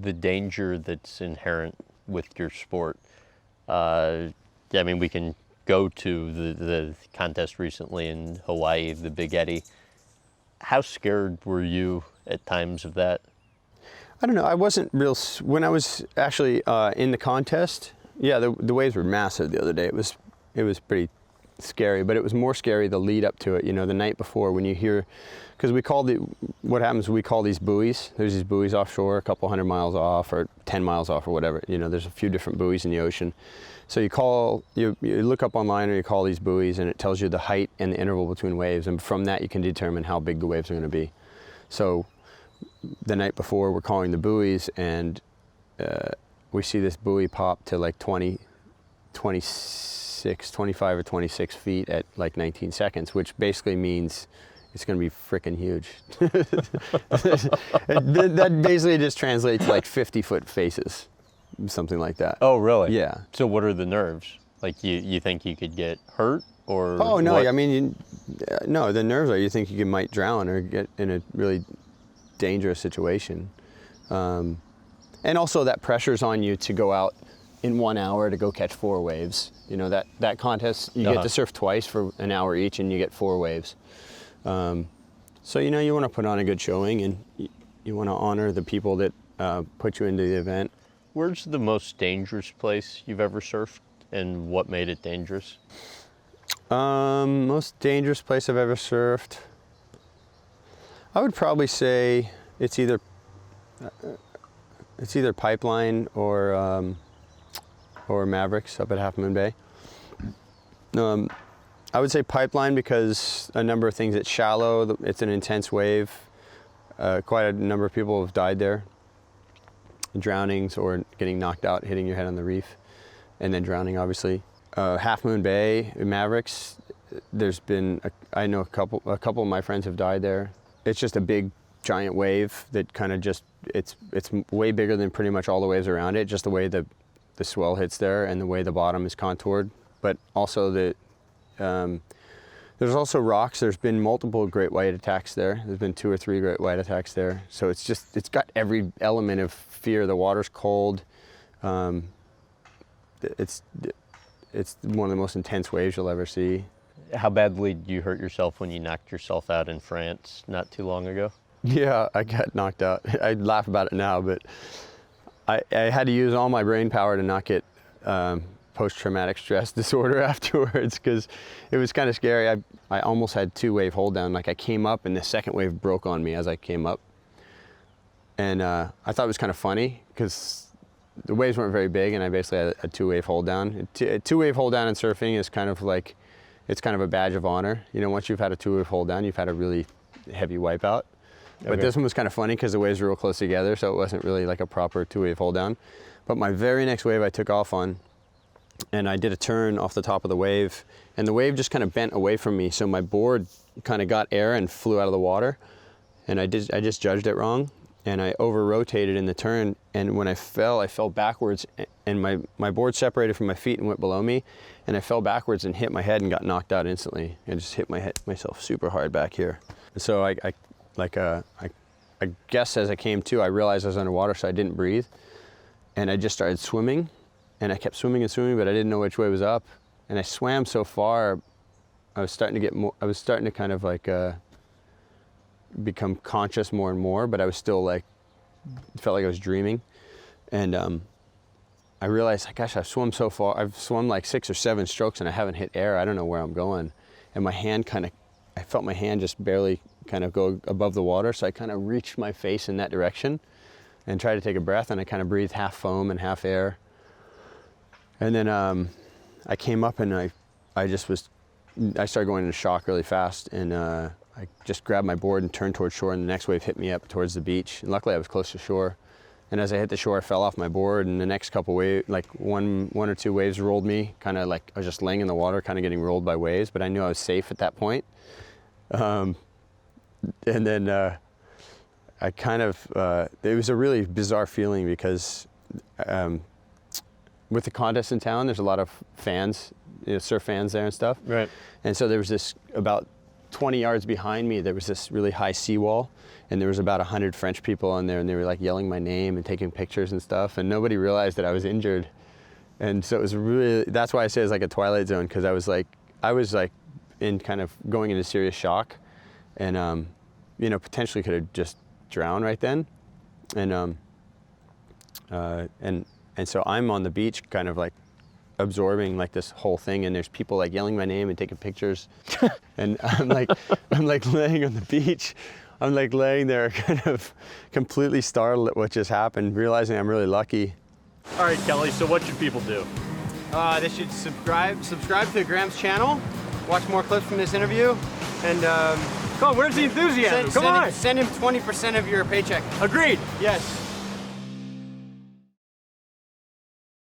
the danger that's inherent with your sport. I mean, we can go to the contest recently in Hawaii, the Big Eddy. How scared were you at times of that? I don't know. I wasn't real when I was actually in the contest. Yeah, the waves were massive the other day. It was pretty scary, but it was more scary the lead up to it. You know, the night before when you hear, because we call these buoys. There's these buoys offshore, a couple 100 miles off or 10 miles off or whatever. You know, there's a few different buoys in the ocean. So you look up online or you call these buoys, and it tells you the height and the interval between waves, and from that you can determine how big the waves are going to be. So the night before we're calling the buoys, and we see this buoy pop to like 25 or 26 feet at like 19 seconds, which basically means it's going to be freaking huge. That basically just translates to like 50-foot faces, something like that. Oh, really? Yeah. So what are the nerves? Like you think you could get hurt or? Oh, no, what? I mean, no, the nerves are you think you might drown or get in a really dangerous situation. And also that pressure's on you to go out in 1 hour to go catch 4 waves. You know, that contest, you get to surf twice for an hour each and you get 4 waves. So, you know, you want to put on a good showing, and you want to honor the people that put you into the event. Where's the most dangerous place you've ever surfed, and what made it dangerous? Most dangerous place I've ever surfed, I would probably say it's either Pipeline or Mavericks up at Half Moon Bay. I would say Pipeline because a number of things. It's shallow, it's an intense wave. Quite a number of people have died there. Drownings or getting knocked out, hitting your head on the reef, and then drowning, obviously. Half Moon Bay, Mavericks, there's been, I know a couple of my friends have died there. It's just a big, giant wave that kind of just, it's way bigger than pretty much all the waves around it, just the way the swell hits there and the way the bottom is contoured. But also there's also rocks. There's been multiple great white attacks there. There's been 2 or 3 great white attacks there. So it's got every element of fear. The water's cold. It's one of the most intense waves you'll ever see. How badly did you hurt yourself when you knocked yourself out in France not too long ago? Yeah, I got knocked out. I laugh about it now, but I had to use all my brain power to not get post-traumatic stress disorder afterwards, because it was kind of scary. I almost had 2-wave hold down. Like I came up and the second wave broke on me as I came up. And I thought it was kind of funny because the waves weren't very big and I basically had a 2-wave hold down. A 2-wave hold down in surfing is kind of like, it's kind of a badge of honor. You know, once you've had a 2-wave hold down, you've had a really heavy wipeout. Okay. But this one was kind of funny because the waves were real close together, so it wasn't really like a proper 2-wave hold down. But my very next wave I took off on, and I did a turn off the top of the wave, and the wave just kind of bent away from me, so my board kind of got air and flew out of the water, and I just judged it wrong, and I over-rotated in the turn, and when I fell backwards, and my board separated from my feet and went below me, and I fell backwards and hit my head and got knocked out instantly. I just hit myself super hard back here. So I guess as I came to, I realized I was underwater, so I didn't breathe, and I just started swimming. And I kept swimming and swimming, but I didn't know which way was up. And I swam so far, I was starting to kind of like become conscious more and more, but I was still like, felt like I was dreaming. And I realized, gosh, I've swum so far. I've swum like 6 or 7 strokes and I haven't hit air. I don't know where I'm going. And my hand I felt my hand just barely kind of go above the water. So I kind of reached my face in that direction and tried to take a breath, and I kind of breathed half foam and half air. And then I came up and I started going into shock really fast, and I just grabbed my board and turned towards shore, and the next wave hit me up towards the beach. And luckily I was close to shore. And as I hit the shore, I fell off my board, and the next couple waves, like one or two waves rolled me, kind of like I was just laying in the water, kind of getting rolled by waves, but I knew I was safe at that point. And then I kind of, it was a really bizarre feeling because with the contest in town, there's a lot of fans, surf fans there and stuff. Right. And so there was this, about 20 yards behind me, there was this really high seawall, and there was about 100 French people on there, and they were like yelling my name and taking pictures and stuff, and nobody realized that I was injured. And so it was really, that's why I say it's like a twilight zone, because I was like in kind of going into serious shock, and you know, potentially could have just drowned right then. And so I'm on the beach kind of like absorbing like this whole thing, and there's people like yelling my name and taking pictures. And I'm like laying on the beach. I'm like laying there kind of completely startled at what just happened, realizing I'm really lucky. All right, Kelly, so what should people do? They should subscribe to Graham's channel, watch more clips from this interview, and Come on, where's the enthusiasm? Come on! Send him 20% of your paycheck. Agreed. Yes.